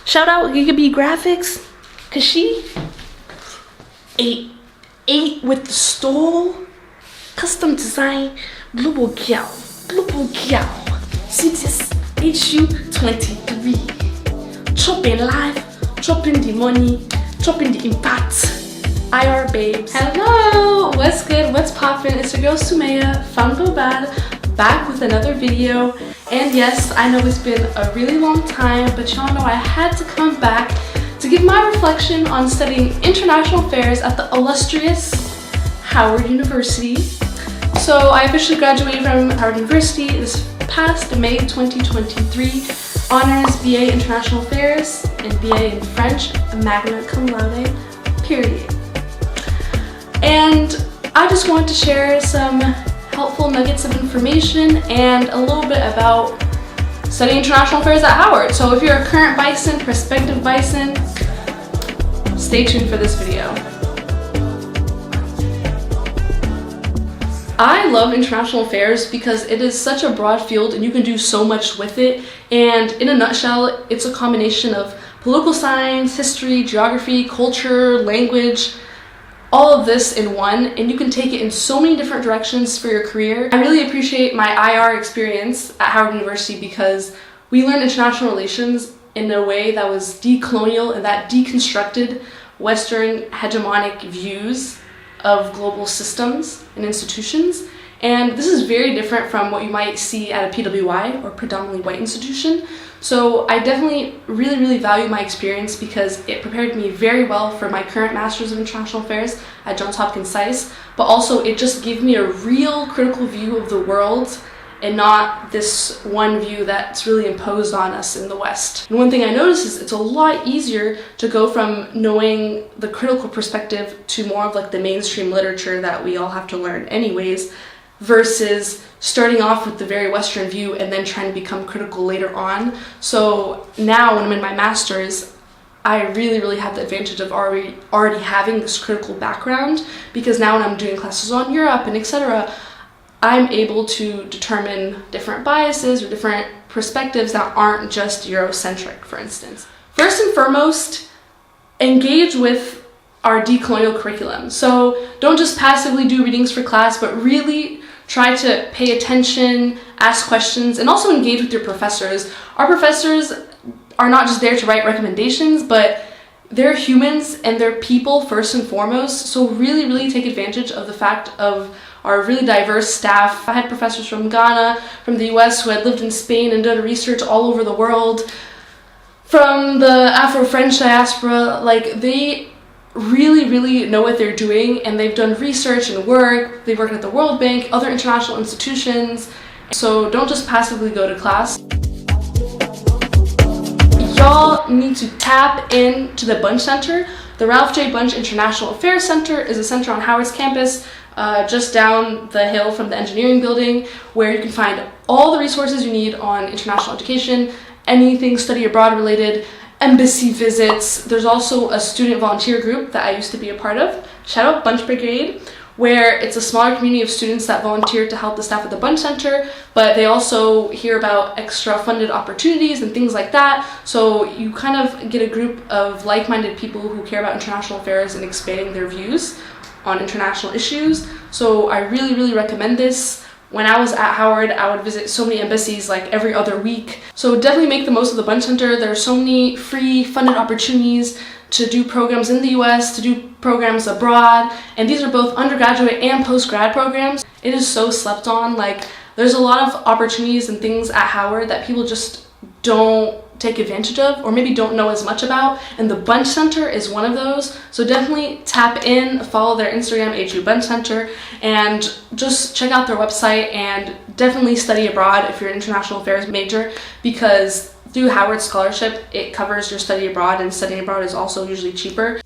Shout out Gigaby Graphics, cause she ate with the stole, custom design, global gal, see this, HU23, chopping life, chopping the money, chopping the impact. IR babes. Hello, what's good, what's poppin'? It's your girl Sumaya from Bad, back with another video. And yes, I know it's been a really long time, but y'all know I had to come back to give my reflection on studying international affairs at the illustrious Howard University. So I officially graduated from Howard University this past May 2023, honors BA International Affairs and BA in French, magna cum laude, period. And I just want to share some helpful nuggets of information and a little bit about studying international affairs at Howard. So if you're a current bison, prospective bison, stay tuned for this video. I love international affairs because it is such a broad field and you can do so much with it. And in a nutshell, it's a combination of political science, history, geography, culture, language, all of this in one, and you can take it in so many different directions for your career. I really appreciate my IR experience at Howard University because we learned international relations in a way that was decolonial and that deconstructed Western hegemonic views of global systems and institutions. And this is very different from what you might see at a PWI or predominantly white institution. So I definitely really value my experience because it prepared me very well for my current Master's of International Affairs at Johns Hopkins SAIS, but also it just gave me a real critical view of the world and not this one view that's really imposed on us in the West. And one thing I noticed is it's a lot easier to go from knowing the critical perspective to more of like the mainstream literature that we all have to learn anyways, versus starting off with the very Western view and then trying to become critical later on. So now when I'm in my master's, I really have the advantage of already having this critical background, because now when I'm doing classes on Europe and etc., I'm able to determine different biases or different perspectives that aren't just Eurocentric, for instance. First and foremost, engage with our decolonial curriculum. So don't just passively do readings for class, but really try to pay attention, ask questions, and also engage with your professors. Our professors are not just there to write recommendations, but they're humans and they're people first and foremost. So really take advantage of the fact of our really diverse staff. I had professors from Ghana, from the US, who had lived in Spain and done research all over the world, from the Afro-French diaspora. Like, they really know what they're doing, and they've done research and work. They've worked at the World Bank, other international institutions. So don't just passively go to class. Y'all need to tap into the Bunch Center. The Ralph J. Bunch International Affairs Center is a center on Howard's campus, just down the hill from the engineering building, where you can find all the resources you need on international education, anything study abroad related, embassy visits. There's also a student volunteer group that I used to be a part of, shout out Bunch Brigade, where it's a smaller community of students that volunteer to help the staff at the Bunch Center, but they also hear about extra funded opportunities and things like that. So you kind of get a group of like-minded people who care about international affairs and expanding their views on international issues. So I really recommend this. When I was at Howard, I would visit so many embassies like every other week. So definitely make the most of the Bunch Center. There are so many free funded opportunities to do programs in the US, to do programs abroad, and these are both undergraduate and post-grad programs. It is so slept on. Like, there's a lot of opportunities and things at Howard that people just don't take advantage of or maybe don't know as much about, and the Bunch Center is one of those. So definitely tap in, follow their Instagram, HU Bunch Center, and just check out their website, and definitely study abroad if you're an international affairs major, because through Howard Scholarship it covers your study abroad, and studying abroad is also usually cheaper.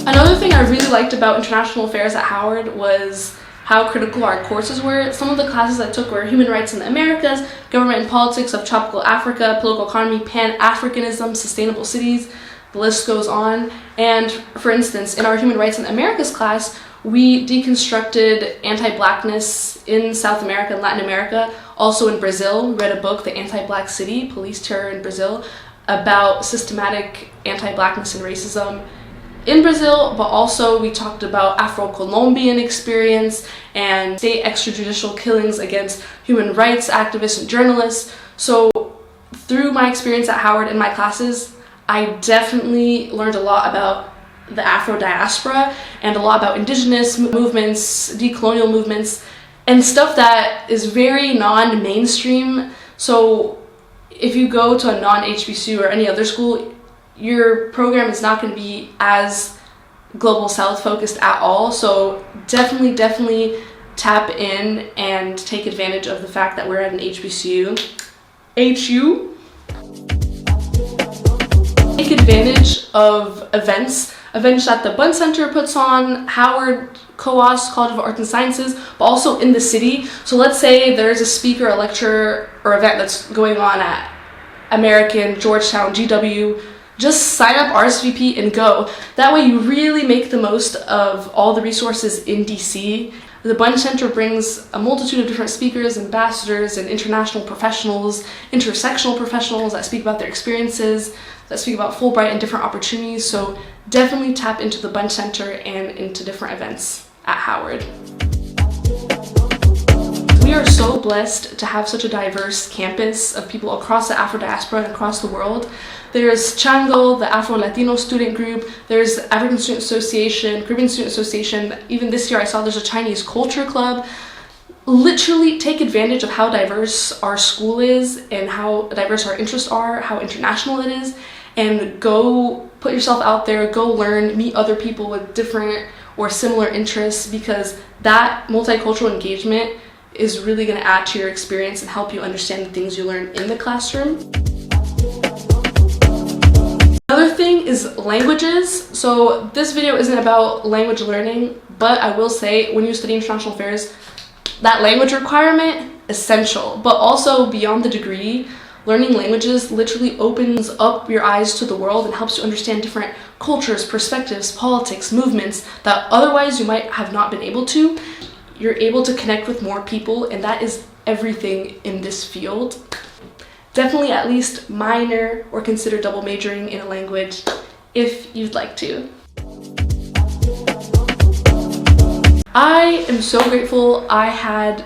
Another thing I really liked about international affairs at Howard was how critical our courses were. Some of the classes I took were Human Rights in the Americas, Government and Politics of Tropical Africa, Political Economy, Pan-Africanism, Sustainable Cities, the list goes on. And for instance, in our Human Rights in the Americas class, We deconstructed anti-blackness in South America and Latin America. Also in Brazil, we read a book, The Anti-Black City, Police Terror in Brazil, about systematic anti-blackness and racism in Brazil, but also we talked about Afro-Colombian experience and state extrajudicial killings against human rights activists and journalists. So through my experience at Howard in my classes, I definitely learned a lot about the Afro diaspora and a lot about indigenous movements, decolonial movements, and stuff that is very non-mainstream. So if you go to a non-HBCU or any other school, your program is not going to be as Global South focused at all. So definitely tap in and take advantage of the fact that we're at an HBCU. HU. Take advantage of events that the Bunn Center puts on, Howard, COAS, College of Arts and Sciences, but also in the city. So let's say there's a speaker, a lecture, or event that's going on at American, Georgetown, GW. Just sign up, RSVP, and go. That way you really make the most of all the resources in DC. The Bunn Center brings a multitude of different speakers, ambassadors, and international professionals, intersectional professionals that speak about their experiences, that speak about Fulbright and different opportunities. So definitely tap into the Bunn Center and into different events at Howard. We are so blessed to have such a diverse campus of people across the Afro diaspora and across the world. There's Chango, the Afro-Latino student group, there's African Student Association, Caribbean Student Association. Even this year I saw there's a Chinese culture club. Literally take advantage of how diverse our school is and how diverse our interests are, how international it is, and go put yourself out there, go learn, meet other people with different or similar interests, because that multicultural engagement is really going to add to your experience and help you understand the things you learn in the classroom. Another thing is languages. So this video isn't about language learning, but I will say when you study international affairs, that language requirement, essential. But also beyond the degree, learning languages literally opens up your eyes to the world and helps you understand different cultures, perspectives, politics, movements that otherwise you might have not been able to. You're able to connect with more people, and that is everything in this field. Definitely at least minor or consider double majoring in a language if you'd like to. I am so grateful I had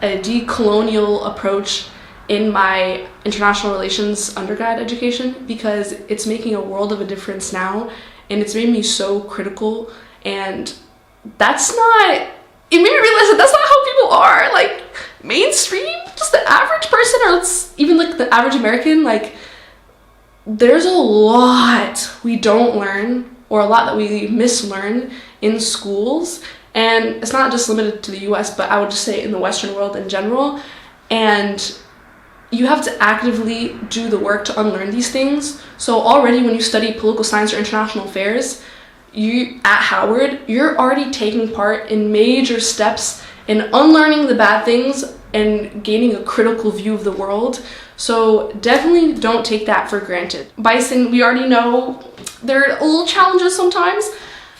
a decolonial approach in my international relations undergrad education, because it's making a world of a difference now, and it's made me so critical. And it made me realize that that's not how people are, like mainstream, just the average person, or even like the average American. Like, there's a lot we don't learn, or a lot that we mislearn in schools, and it's not just limited to the US, but I would just say in the Western world in general. And you have to actively do the work to unlearn these things. So already when you study political science or international affairs, at Howard, you're already taking part in major steps in unlearning the bad things and gaining a critical view of the world. So definitely don't take that for granted. Bison, we already know there are little challenges sometimes.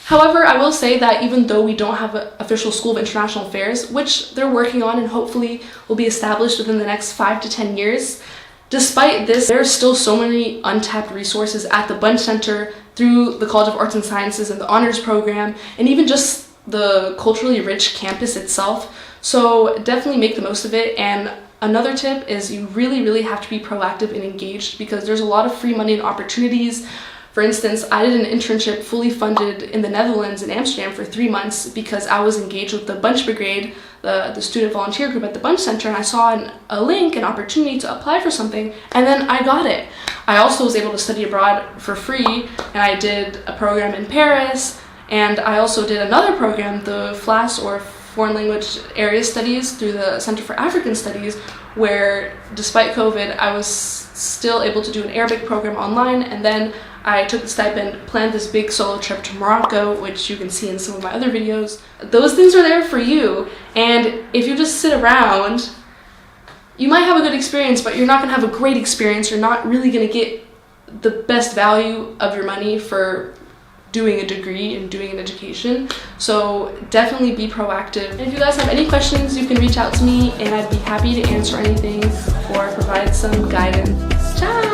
However, I will say that even though we don't have an official School of International Affairs, which they're working on and hopefully will be established within the next 5 to 10 years, despite this, there are still so many untapped resources at the Bunn Center, through the College of Arts and Sciences and the honors program, and even just the culturally rich campus itself. So definitely make the most of it. And another tip is you really have to be proactive and engaged, because there's a lot of free money and opportunities. For instance, I did an internship fully funded in the Netherlands in Amsterdam for 3 months because I was engaged with the Bunch Brigade, the student volunteer group at the Bunch Center, and I saw a link, an opportunity to apply for something, and then I got it. I also was able to study abroad for free, and I did a program in Paris, and I also did another program, the FLAS, or Foreign Language Area Studies, through the Center for African Studies, where despite COVID, I was still able to do an Arabic program online, and then I took the stipend, planned this big solo trip to Morocco, which you can see in some of my other videos. Those things are there for you, and if you just sit around, you might have a good experience, but you're not going to have a great experience. You're not really going to get the best value of your money for doing a degree and doing an education. So definitely be proactive. And if you guys have any questions, you can reach out to me and I'd be happy to answer anything or provide some guidance. Ciao!